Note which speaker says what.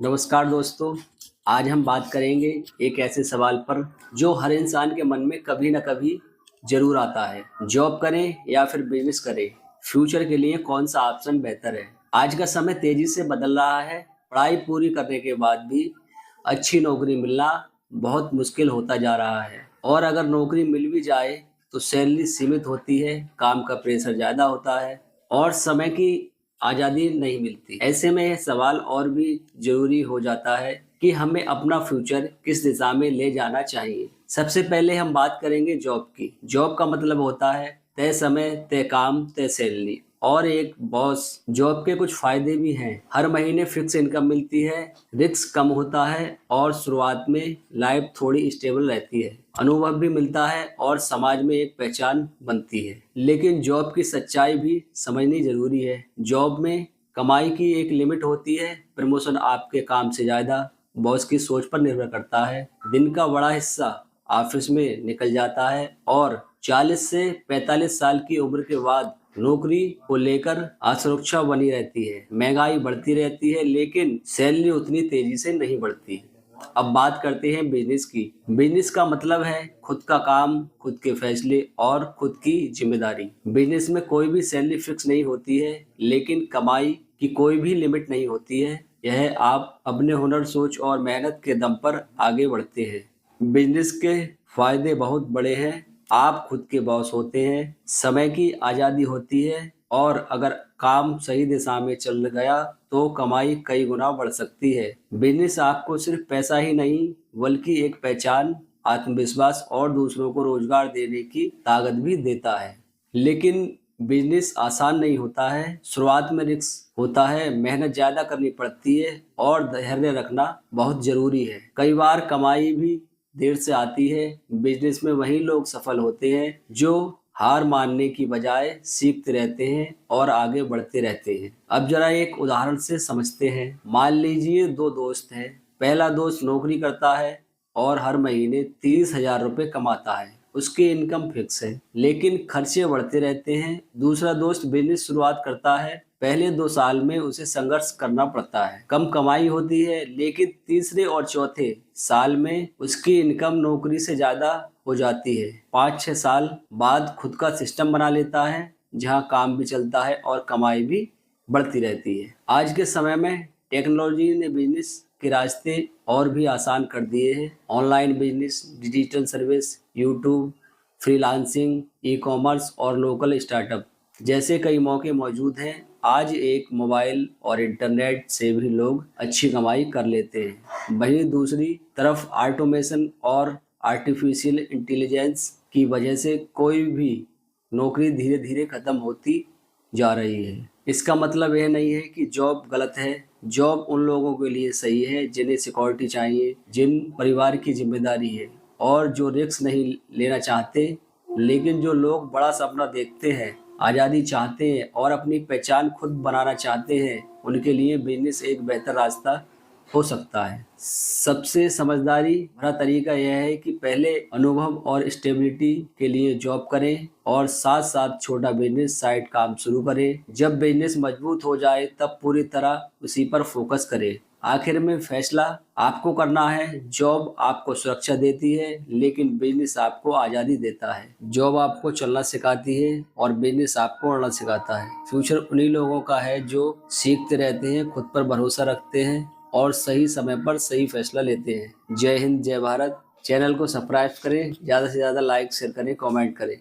Speaker 1: नमस्कार दोस्तों। आज हम बात करेंगे एक ऐसे सवाल पर जो हर इंसान के मन में कभी ना कभी जरूर आता है। जॉब करें या फिर बिजनेस करें, फ्यूचर के लिए कौन सा ऑप्शन बेहतर है। आज का समय तेजी से बदल रहा है। पढ़ाई पूरी करने के बाद भी अच्छी नौकरी मिलना बहुत मुश्किल होता जा रहा है, और अगर नौकरी मिल भी जाए तो सैलरी सीमित होती है, काम का प्रेशर ज़्यादा होता है और समय की आज़ादी नहीं मिलती। ऐसे में यह सवाल और भी ज़रूरी हो जाता है कि हमें अपना फ्यूचर किस दिशा में ले जाना चाहिए। सबसे पहले हम बात करेंगे जॉब की। जॉब का मतलब होता है तय समय, तय काम, तय सैलरी और एक बॉस। जॉब के कुछ फायदे भी हैं। हर महीने फिक्स इनकम मिलती है, रिस्क कम होता है और शुरुआत में लाइफ थोड़ी स्टेबल रहती है। अनुभव भी मिलता है और समाज में एक पहचान बनती है। लेकिन जॉब की सच्चाई भी समझनी जरूरी है। जॉब में कमाई की एक लिमिट होती है। प्रमोशन आपके काम से ज्यादा बॉस की सोच पर निर्भर करता है। दिन का बड़ा हिस्सा ऑफिस में निकल जाता है और 40 से 45 साल की उम्र के बाद नौकरी को लेकर असुरक्षा बनी रहती है। महंगाई बढ़ती रहती है लेकिन सैलरी उतनी तेजी से नहीं बढ़ती। अब बात करते हैं बिजनेस की। बिजनेस का मतलब है खुद का काम, खुद के फैसले और खुद की जिम्मेदारी। बिजनेस में कोई भी सैलरी फिक्स नहीं होती है, लेकिन कमाई की कोई भी लिमिट नहीं होती है। यह आप अपने हुनर, सोच और मेहनत के दम पर आगे बढ़ते हैं। बिजनेस के फायदे बहुत बड़े हैं। आप खुद के बॉस होते हैं, समय की आज़ादी होती है और अगर काम सही दिशा में चल गया तो कमाई कई गुना बढ़ सकती है। बिजनेस आपको सिर्फ पैसा ही नहीं बल्कि एक पहचान, आत्मविश्वास और दूसरों को रोजगार देने की ताकत भी देता है। लेकिन बिजनेस आसान नहीं होता है। शुरुआत में रिस्क होता है, मेहनत ज्यादा करनी पड़ती है और धैर्य रखना बहुत जरूरी है। कई बार कमाई भी देर से आती है। बिजनेस में वही लोग सफल होते हैं जो हार मानने की बजाय सीखते रहते हैं और आगे बढ़ते रहते हैं। अब जरा एक उदाहरण से समझते हैं। मान लीजिए दो दोस्त हैं। पहला दोस्त नौकरी करता है और हर महीने 30,000 रुपये कमाता है। उसकी इनकम फिक्स है लेकिन खर्चे बढ़ते रहते हैं। दूसरा दोस्त बिजनेस शुरुआत करता है। पहले 2 साल में उसे संघर्ष करना पड़ता है, कम कमाई होती है, लेकिन तीसरे और चौथे साल में उसकी इनकम नौकरी से ज्यादा हो जाती है। 5-6 साल बाद खुद का सिस्टम बना लेता है जहां काम भी चलता है और कमाई भी बढ़ती रहती है। आज के समय में टेक्नोलॉजी ने बिजनेस के रास्ते और भी आसान कर दिए हैं। Online business, digital service, YouTube, freelancing, e commerce और लोकल स्टार्टअप जैसे कई मौके मौजूद हैं। आज एक मोबाइल और इंटरनेट से भी लोग अच्छी कमाई कर लेते हैं। वहीं दूसरी तरफ ऑटोमेशन और आर्टिफिशियल इंटेलिजेंस की वजह से कोई भी नौकरी धीरे धीरे खत्म होती जा रही है। इसका मतलब यह नहीं है कि जॉब गलत है। जॉब उन लोगों के लिए सही है जिन्हें सिक्योरिटी चाहिए, जिन परिवार की जिम्मेदारी है और जो रिस्क नहीं लेना चाहते। लेकिन जो लोग बड़ा सपना देखते हैं, आज़ादी चाहते हैं और अपनी पहचान खुद बनाना चाहते हैं, उनके लिए बिजनेस एक बेहतर रास्ता हो सकता है। सबसे समझदारी भरा तरीका यह है कि पहले अनुभव और स्टेबिलिटी के लिए जॉब करें और साथ साथ छोटा बिजनेस साइड काम शुरू करें। जब बिजनेस मजबूत हो जाए तब पूरी तरह उसी पर फोकस करें। आखिर में फैसला आपको करना है। जॉब आपको सुरक्षा देती है लेकिन बिजनेस आपको आज़ादी देता है। जॉब आपको चलना सिखाती है और बिजनेस आपको उड़ना सिखाता है। फ्यूचर उन्हीं लोगों का है जो सीखते रहते हैं, खुद पर भरोसा रखते हैं और सही समय पर सही फैसला लेते हैं। जय हिंद, जय भारत। चैनल को सब्सक्राइब करें, ज़्यादा से ज़्यादा लाइक, शेयर करें, कमेंट करें।